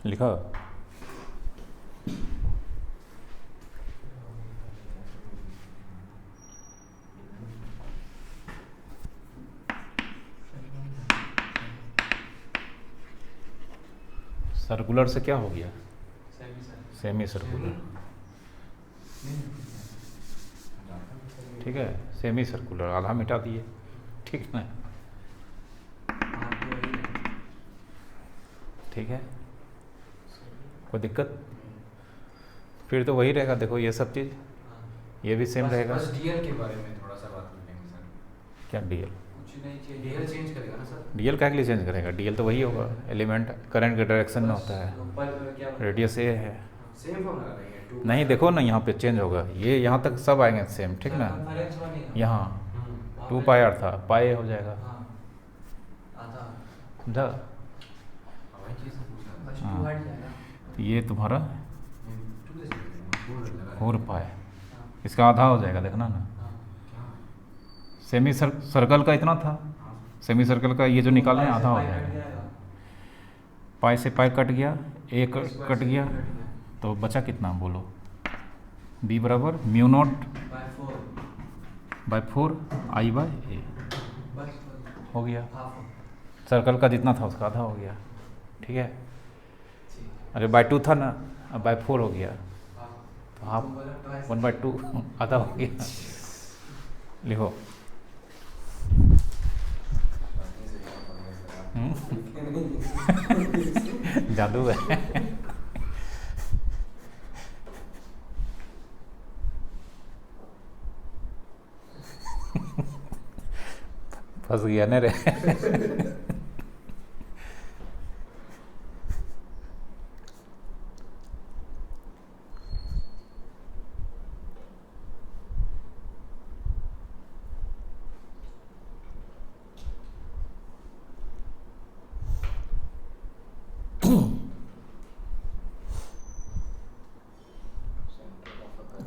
लिखा सर्कुलर से क्या हो गया? सेमी सर्कुलर, ठीक है, सेमी सर्कुलर आधा मिटा दिए, ठीक है ना? हाँ, तो वही है। ठीक है, कोई दिक्कत? फिर तो वही रहेगा, देखो ये सब चीज़, हाँ। ये भी सेम रहेगा। बस डीएल के बारे में थोड़ा सा बात कर लेंगे सर। क्या डीएल? कुछ नहीं चाहिए। डीएल चेंज करेगा ना सर? डीएल क्या के लिए चेंज करेगा? डीएल तो वही होगा, एलिमेंट करंट के डायरेक्शन में होता है, ऊपर क्या रेडियस ए है। सेम फॉर्मूला रहेगा? नहीं देखो ना, यहाँ पे चेंज होगा, ये यहाँ तक सब आएंगे सेम, ठीक ना? कॉन्फ्रेंस बनेगा। यहाँ 2 पाई आर था, पाई हो जाएगा, हाँ, आधा। समझा? वही चीज़ से पूछ रहा बस था। हाँ। 2 हट जाएगा। तो ये तुम्हारा 2 दे सकते हैं, 4 लगा है। 4 पाई, हाँ, इसका आधा हो जाएगा, देखना ना, हाँ। क्या? सेमी सर्कल का इतना था, सेमी सर्कल का ये जो निकाले हैं आधा हो पाई कट जाएगा। जाएगा। पाई से पाई कट गया, ए स्क्वायर कट से गया, कट गया। तो बचा कितना बोलो? बी बराबर mu not by 4 by 4 I by a बस हो गया। हाफ। सर्कल का जितना था उसका आधा हो गया, ठीक है। ठीक है। अरे बाई 2 था ना, अब बाई 4 हो गया, हाफ। तो हाफ तुम बोला twice। 1/2 आधा हो गया। लिखो। बाकी से क्या पढ़ गए सर आप? हम्म? लिखे नहीं। जादू है। फंस गया ना रे।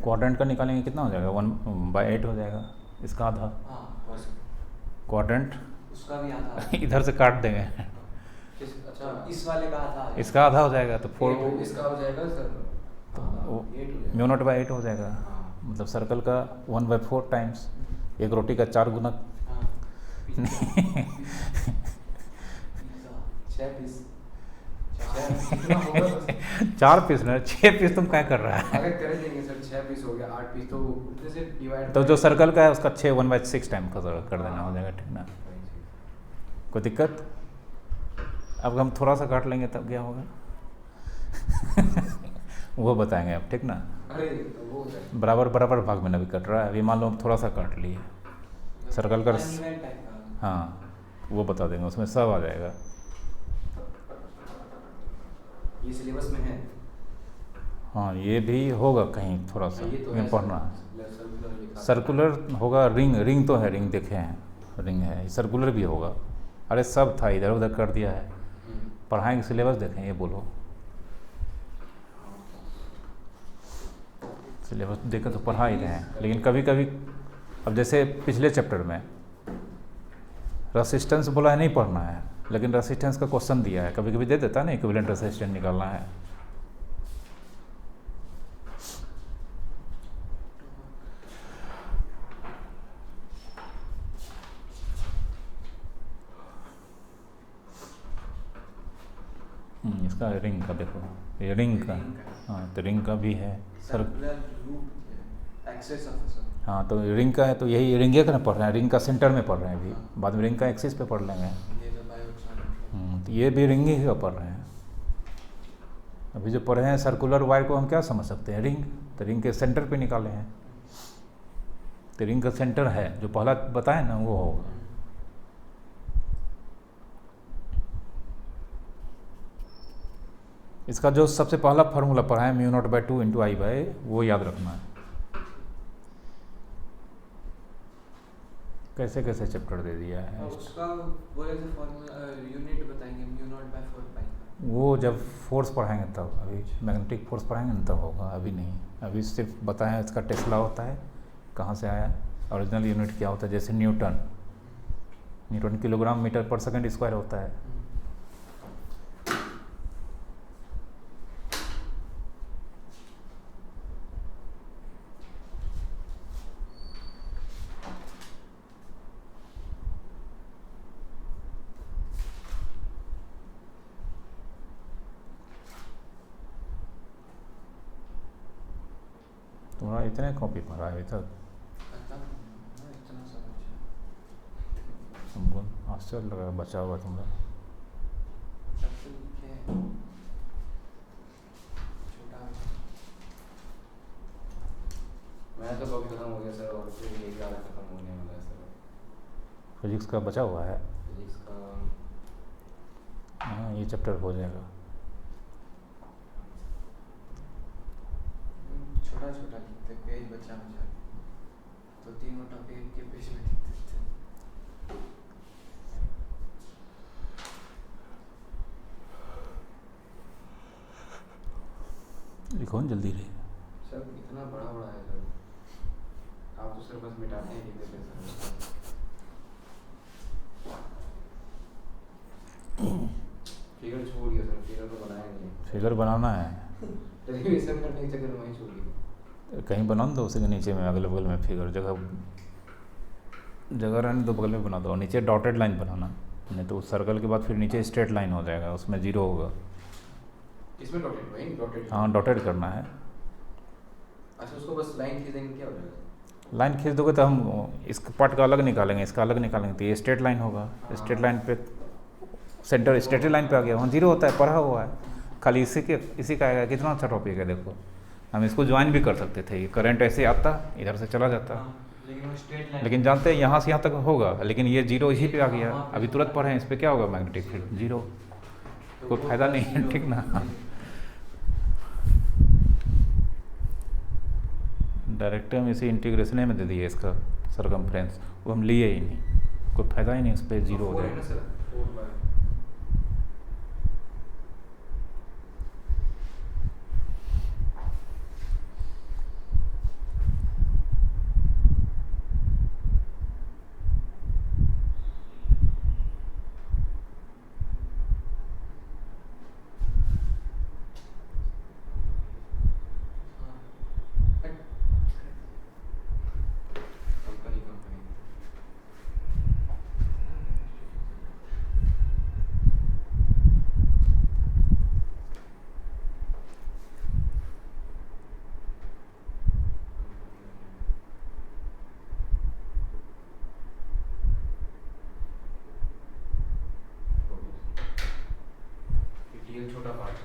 क्वाड्रेंट का निकालेंगे कितना हो जाएगा? 1/8 हो जाएगा, इसका आधा। हाँ हो सकता। क्वाड्रेंट उसका भी आधा है। इधर से काट देंगे, अच्छा इस वाले का आधा है। इसका आधा हो जाएगा तो 4 इसका हो जाएगा सर। वो 8 हो जाएगा। म्यू नॉट बाई 8 हो जाएगा। हाँ। मतलब सर्कल का 1/4 टाइम्स एक रोटी का 4 गुना। हाँ। पिज्जा। 6 पीस। 6 कितना होगा बस? 4 पीस ना, 6 पीस तुम क्या कर रहा है? अगर कर देंगे सर 6 पीस हो गया, 8 पीस तो उतने से डिवाइड। तो जो सर्कल का है उसका 6 1/6 टाइम का कर देना हो जाएगा, ठीक ना? कोई दिक्कत? अब हम थोड़ा सा काट लेंगे तब क्या होगा? वो बताएंगे आप, ठीक ना? अरे तो वो हो जाएगा। बराबर बराबर भाग में ना भी कट रहा है, अभी मान लो हम थोड़ा सा काट लिए सर्कल का। Uneven type का। हाँ, वो बता देंगे, उसमें सब आ जाएगा। ये सिलेबस में है। हाँ, ये भी होगा कहीं थोड़ा सा, ये तो में है पढ़ना है। सर्कुलर लिखा। सर्कुलर होगा, रिंग रिंग तो है, रिंग देखे हैं, रिंग है, सर्कुलर भी होगा। अरे सब था, इधर उधर कर दिया है। पढ़ाएंगे, सिलेबस देखें, ये बोलो सिलेबस देकर तो पढ़ा ही रहे हैं, लेकिन कभी कभी अब जैसे पिछले चैप्टर में रेसिस्टेंस बोला है नहीं पढ़ना है, लेकिन रेसिस्टेंस का क्वेश्चन दिया है, कभी कभी दे देता है ना, इक्विवेलेंट रेसिस्टेंस निकालना है। इसका रिंग का देखो, ये रिंग का, हाँ तो रिंग का भी है sir. Circular loop axis of sir. हाँ तो रिंग का है, तो यही रिंगे का ना पढ़ रहे हैं, रिंग का सेंटर में पढ़ रहे हैं अभी, बाद में रिंग का एक्सिस पे पढ़ लेंगे। ये तो बायो तो ये भी रिंग ही का पढ़ रहे हैं। अभी जो पढ़े हैं सर्कुलर वायर को हम क्या समझ सकते हैं? रिंग, तो रिंग के सेंटर पे निकाले हैं, तो रिंग का सेंटर है जो पहला बताए ना, वो होगा। इसका जो सबसे पहला फार्मूला पढ़ा है mu naught by 2 into I by, वो याद रखना है। कैसे कैसे चैप्टर दे दिया है। उसका बोले थे फॉर्मूला यूनिट बताएंगे म्यू नॉट बाय 4 पाई। वो जब फोर्स पढ़ाएंगे तब, अभी मैग्नेटिक फोर्स पढ़ाएंगे ना तब होगा, अभी नहीं। अभी सिर्फ बताएं इसका टेस्ला होता है, कहाँ से आया, ओरिजिनल यूनिट क्या होता है, जैसे न्यूटन, न्यूटन किलोग्राम मीटर पर सेकंड स्क्वायर होता है। तुम्हारा इतने कॉपी पढ़ा है अभी तक, इतना सब अच्छा हमको आश्चर्य लगा बचा हुआ तुम्हारा। सबसे लिखे छोटा मैं तो कॉपी खत्म हो गया सर, और फिर ये भी आधा खत्म होने वाला है सर। फिजिक्स का बचा हुआ है। फिजिक्स का हाँ, ये चैप्टर हो जाएगा। छोटा छोटा लिखते, पेज बचा बचा तो 3 टॉपिक एक के पेज में लिख देते। लिखो ना जल्दी रे। सर इतना बड़ा बड़ा है सर, आप तो सर बस मिटाते हैं लिख देते हैं सर। फिगर छोड़ दिया सर, फिगर तो बनाया नहीं। फिगर बनाना है, डेरिवेशन करने के चक्कर में वहीं छोड़ दिया। कहीं बना दो उसी के नीचे में, अगल बगल में फिगर, जगह रहने दो, बगल में बना दो। नीचे डॉटेड लाइन बनाना, नहीं तो उस सर्कल के बाद फिर नीचे स्ट्रेट लाइन हो जाएगा, उसमें जीरो होगा। इसमें डॉटेड वहीं डॉटेड। हाँ डॉटेड करना है। अच्छा उसको बस लाइन खींचेंगे क्या हो जाएगा? लाइन खींच दोगे तो हम इस पार्ट का अलग निकालेंगे, इसका अलग निकालेंगे, तो ये स्ट्रेट लाइन होगा। स्ट्रेट लाइन पे सेंटर स्ट्रेट लाइन पे आ गया, वहाँ जीरो होता है, पढ़ा हुआ है। खाली इसी का आएगा। कितना अच्छा टॉपिक है देखो, हम इसको ज्वाइन भी कर सकते थे। ये करंट ऐसे आता, इधर से चला जाता, लेकिन वो स्ट्रेट लाइन, लेकिन जानते हैं यहाँ से यहाँ तक होगा, लेकिन ये जीरो इसी पे आ गया। अभी तुरंत पढ़े हैं, इस पर क्या होगा मैग्नेटिक फील्ड, जीरो, कोई फायदा नहीं है, ठीक ना। डायरेक्ट हम इसे इंटीग्रेशन में दे दिए इसका सरकमफ्रेंस, वो हम लिए ही नहीं, कोई फायदा ही नहीं, उस पर जीरो हो जाएगा। डीएल छोटा पार्ट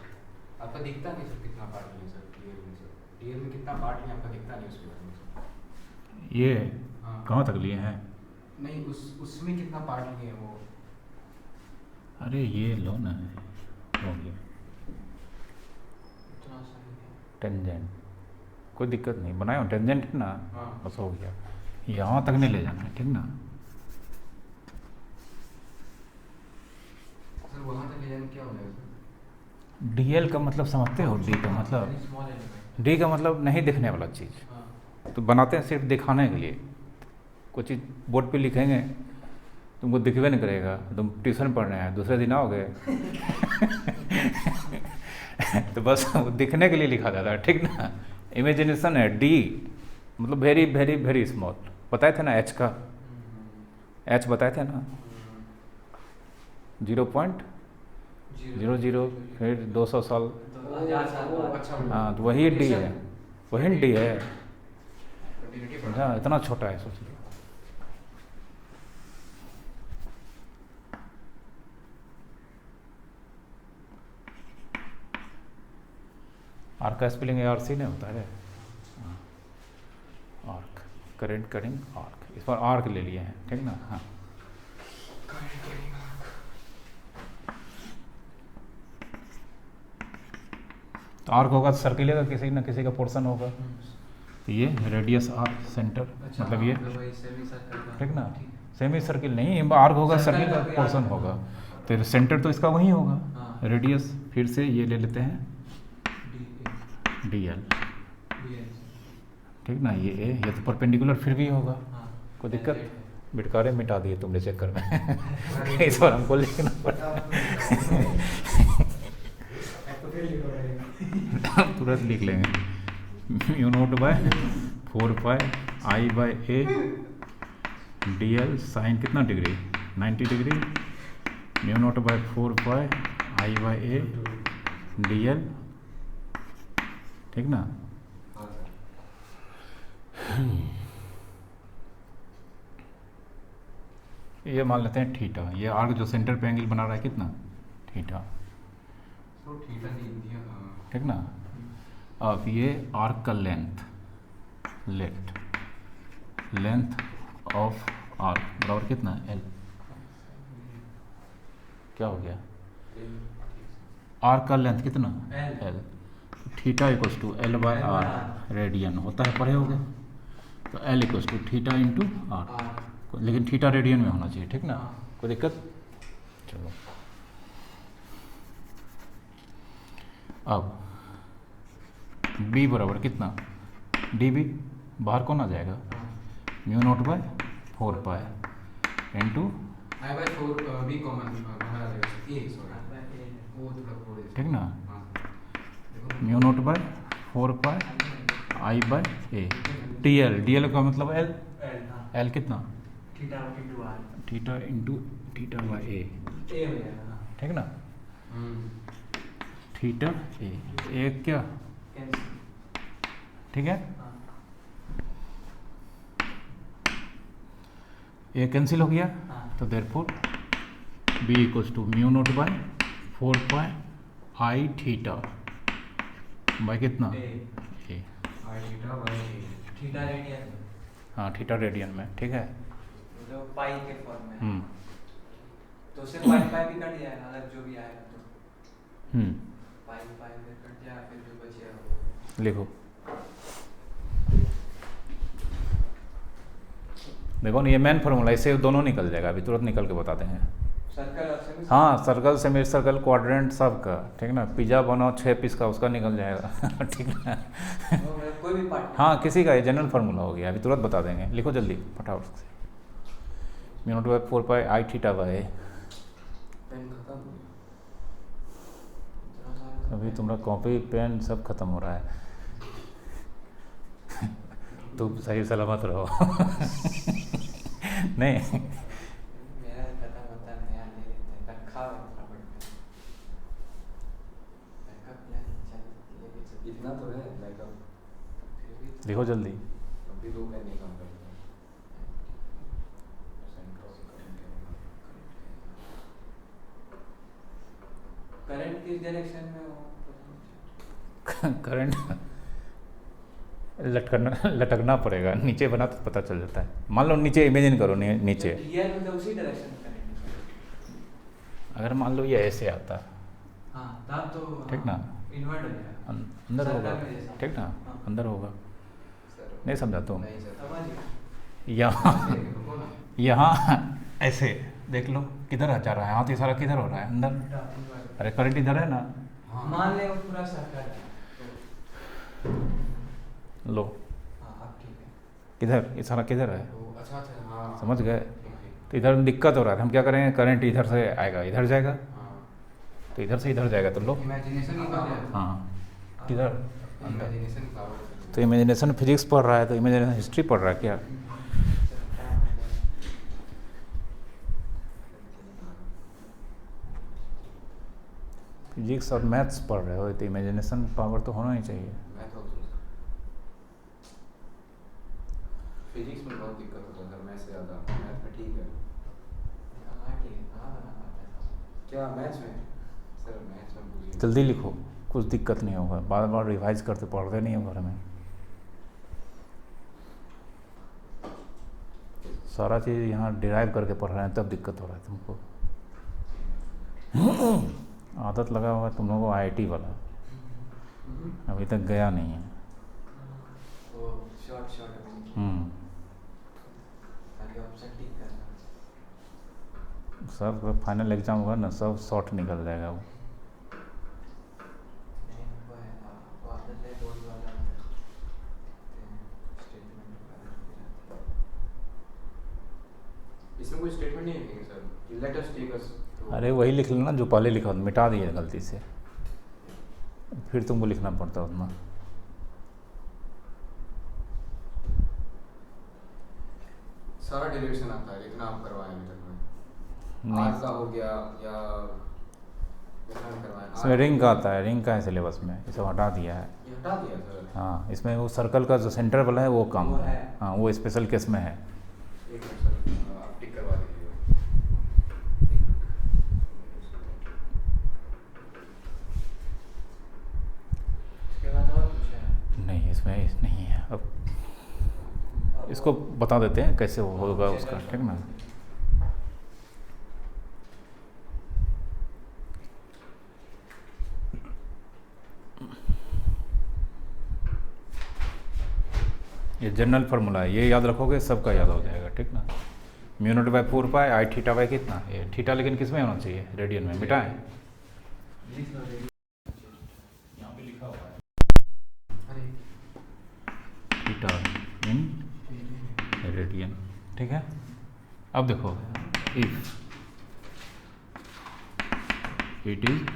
आपका दिखता नहीं सर, कितना पार्ट लिया सर डीएल में? सर डीएल में कितना पार्ट लिया आपका दिखता नहीं उसके बारे में सर। ये हाँ कहाँ तक लिए हैं? नहीं उसमें कितना पार्ट लिए हैं वो? अरे ये लो ना, हो गया इतना सही है। टेंजेंट, कोई दिक्कत नहीं, बनाए हो टेंजेंट है ना, हाँ। बस हो गया। यहाँ तक नहीं ले जाना है, ठीक ना। सर वहाँ तक ले जाने क्या हो जाएगा सर? डीएल का मतलब समझते हो? डी का मतलब, स्मॉल एलिमेंट। डी का मतलब नहीं दिखने वाला चीज़, हाँ तो बनाते हैं सिर्फ दिखाने के लिए। कुछ चीज़ बोर्ड पे लिखेंगे, तुमको दिखबे नहीं करेगा, तुम ट्यूशन पढ़ रहे हैं, दूसरे दिन आओगे तो बस वो दिखने के लिए लिखा जाता है, ठीक ना। इमेजिनेशन है। डी मतलब वेरी वेरी वेरी स्मॉल, बताए थे ना एच का, एच बताए थे ना, 0.00 फिर 200 साल, तो 1000 साल बाद। अच्छा हाँ तो वही डी है, वही डी है। कंटिन्यूटी पढ़ा। समझा, इतना छोटा है, सोच लो। आर्क का स्पेलिंग ARC नहीं होता है, आर्क, करेंट करिंग आर्क, इस पर आर्क ले लिए हैं, ठीक ना। हाँ तो आर्क होगा तो सर्किल का किसी न किसी का पोर्शन होगा, तो ये रेडियस आर्क सेंटर, मतलब ये, सेमी सर्कल का। ठीक ना। सेमी सर्किल नहीं, आर्क होगा, सर्किल का पोर्शन होगा, तो सेंटर तो इसका वही होगा। हाँ। रेडियस फिर से ये ले लेते हैं DL, ठीक ना। ये तो परपेंडिकुलर फिर भी होगा, कोई दिक्कत। बिटकारे मिटा दिए तुमने चक्कर में इस बार हमको लिखना पड़ा तुरंत लिख लेंगे। Mu not by 4πI/A DL sine कितना degree, 90 degree, mu note by 4πI/A DL, ठीक ना। हाँ सर। ये मान लेते हैं थीटा, ये आर्क जो सेंटर पे एंगल बना रहा है कितना, थीटा, तो थीटा दे दिया। हाँ। ठीक ना। अब ये आर्क का लेंथ, लेंथ ऑफ आर्क बराबर कितना, L, क्या हो गया, आर्क का लेंथ कितना, L, theta equals to L/R, radian होता है, पढ़े होगे। तो L equals to theta into R, लेकिन थीटा रेडियन में होना चाहिए, ठीक ना, कोई दिक्कत। चलो अब B बराबर कितना, DB बाहर कौन आ जाएगा, mu note by 4π into I/4 B common बाहर आ जाएगा। ये सॉरी वो थोड़ा कोड है। ठीक ना। हाँ देखो mu note by 4 pi I by a. T L का मतलब एल, एल कितना, theta into r, theta into theta by a, a हो जाएगा। ठीक ना। हम्म थीटा ए क्या, कैंसिल। ठीक है। हाँ ए कैंसिल हो गया, हाँ तो therefore B equals to mu note by 4 pi I theta by कितना a, a. I theta by a. Theta radian हाँ थीटा रेडियन में, ठीक है। मतलब पाई के फॉर्म में। हम्म तो उससे पाई पाई भी कट जाएगा, अगर जो भी आएगा तो हम्म, पाई पाई में कट जाएगा, फिर जो बचेगा वो। लिखो। देखो ना, ये मेन फार्मूला, इससे दोनों निकल जाएगा, अभी तुरंत निकल के बताते हैं। सर्कल और सेमी हाँ सर्कल सेमी सर्कल क्वाड्रेंट सब का, ठीक ना। पिज़्ज़ा बनाओ 6 पीस का, उसका निकल जाएगा ठीक ना। मतलब कोई भी पार्ट। हाँ किसी का, ये जनरल फार्मूला हो गया, अभी तुरंत बता देंगे। लिखो जल्दी फटाफट से। Mu note by 4 pi I theta by. Pen खत्म हो गया। अभी तुम्हारा कॉपी पेन सब खत्म हो रहा है तुम सही सलामत रहो नहीं मेरा खत्म होता है, नया ले लेते हैं, रखा हुआ है प्रॉपर्टी। बैकअप प्लान चल लेके चल। इतना तो है बैकअप। फिर भी तो लिखो जल्दी। अभी 2 पेन नहीं काम करते हैं। सेंटर से करंट किस डायरेक्शन में हो? करंट लटकना पड़ेगा, नीचे बना तो पता चल जाता है। मान लो नीचे, इमेजिन करो नीचे, गियर में तो उसी डायरेक्शन में करंट। अगर मान लो ये ऐसे आता, हाँ तब तो ठीक ना, इन्वर्ट हो जाएगा। अंदर होगा, सर्कल में जैसा। ठीक ना, हाँ। अंदर होगा। सर नहीं समझा तुम। नहीं सर। समझ गया। यहाँ रुको ना। यहाँ ऐसे देख लो, किधर जा रहा है हाथ, इशारा किधर हो रहा है, अंदर। इन्वर्ट। अरे करंट इधर है ना, हाँ मान ले वो पूरा सर्कल है तो लो हाँ अब ठीक है। किधर, इशारा किधर है, तो अच्छा अच्छा हाँ समझ गए। ठीक। तो इधर दिक्कत हो रहा है, हम क्या करेंगे, करंट इधर से आएगा इधर जाएगा, हाँ तो इधर से इधर जाएगा, तो लो। इमेजिनेशन की बात है। हाँ किधर, अंदर। Imagination power. तो इमेजिनेशन फिजिक्स पढ़ रहा है, तो इमेजिनेशन हिस्ट्री पढ़ रहा है क्या। फिजिक्स और मैथ्स पढ़ रहे हो, तो इमेजिनेशन पावर तो होना ही चाहिए। मैं तो फिजिक्स में बहुत दिक्कत होता है सर, मैथ्स से ज़्यादा। मैथ में ठीक है। हाँ ठीक है, कहाँ बना पाता है। क्या मैथ्स में सर, मैथ्स में पूछिए। जल्दी लिखो, कुछ दिक्कत नहीं होगा, बार बार रिवाइज करते पढ़ते नहीं हो घर में। सारा चीज़ यहाँ डिराइव करके पढ़ रहे हैं, तब दिक्कत हो रहा है तुमको। आदत लगा हुआ है तुम लोगों को आईआईटी वाला, अभी तक गया नहीं है। वो शॉर्ट में ताकि ऑप्शन टिक करना। सब फाइनल एग्जाम होगा ना, सब शॉर्ट निकल जाएगा वो। नहीं वो है, वो आदत है बोर्ड वाला स्टेटमेंट वगैरह। इसमें कोई स्टेटमेंट नहीं लिखेंगे sir, let us take us. अरे वही लिख लेना जो पहले लिखा, मिटा दिए गलती से, फिर तुमको लिखना पड़ता उतना। सारा डेरिवेशन आता है, जितना आप करवाए अभी तक में। नहीं। आर का हो गया या जितना भी करवाए। इसमें रिंग का आता है, रिंग का है सिलेबस में, इसे हटा दिया है। ये हटा दिया सर। हाँ इसमें वो सर्कल का जो सेंटर वाला है वो कम वो है। है। हाँ वो स्पेशल केस में है। एक मिनट सर, आप टिक करवा दीजिए। उसके बाद और कुछ है। नहीं इसमें नहीं है। अब इसको बता देते हैं कैसे होगा उसका, ठीक ना। ये जनरल फार्मूला है, ये याद रखोगे सबका याद हो जाएगा, ठीक ना। Mu not by 4 pi I theta by कितना, ये थीटा लेकिन किस में होना चाहिए, रेडियन में। मिटाएं, यहाँ पे लिखा हुआ है अरे थीटा इन रेडियन, ठीक है। अब देखो, इफ इट इज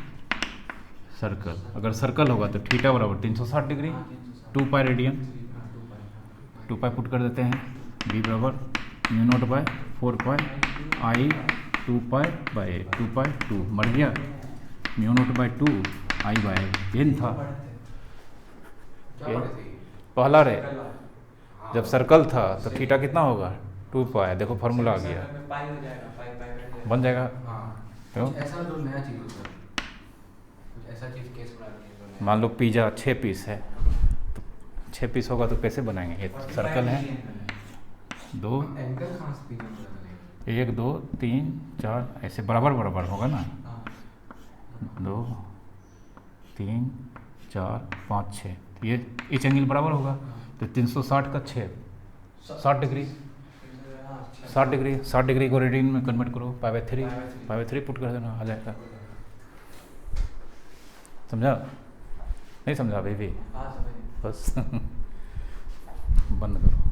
सर्कल, अगर सर्कल होगा तो थीटा बराबर 360 degree, 2 pi radian, 2 pi put कर देते हैं, बी बराबर mu not by 4 pi I 2 pi by 2 pi 2 मर गया, mu not by 2 I by N था क्या पढ़े थे? पहला रे। हाँ, जब सर्कल था तो थीटा कितना होगा 2 पाई, देखो फार्मूला आ गया, पाई हो जाएगा, पाई पाई बैठ जाएगा। बन जाएगा। हाँ, तो कुछ ऐसा जो नया चीज़ होता है, कुछ ऐसा चीज़ केस बना के जो नया- मान लो पिज़्ज़ा 6 पीस है, तो 6 पीस होगा तो कैसे बनाएंगे, ये सर्कल है, 2 एंगल कहाँ से पीछे पता चलेगा? 1 2 3 4 ऐसे बराबर बराबर होगा ना, हाँ 2 3 4 5 6, ये इच एंगल बराबर होगा, तो 360 का 6 60 डिग्री, 60 डिग्री, 60 डिग्री को रेडियन में कन्वर्ट करो, pi by 3, pi by 3 put कर देना, आ जाएगा। समझा नहीं समझा अभी भी, हाँ समझ बस बंद करो।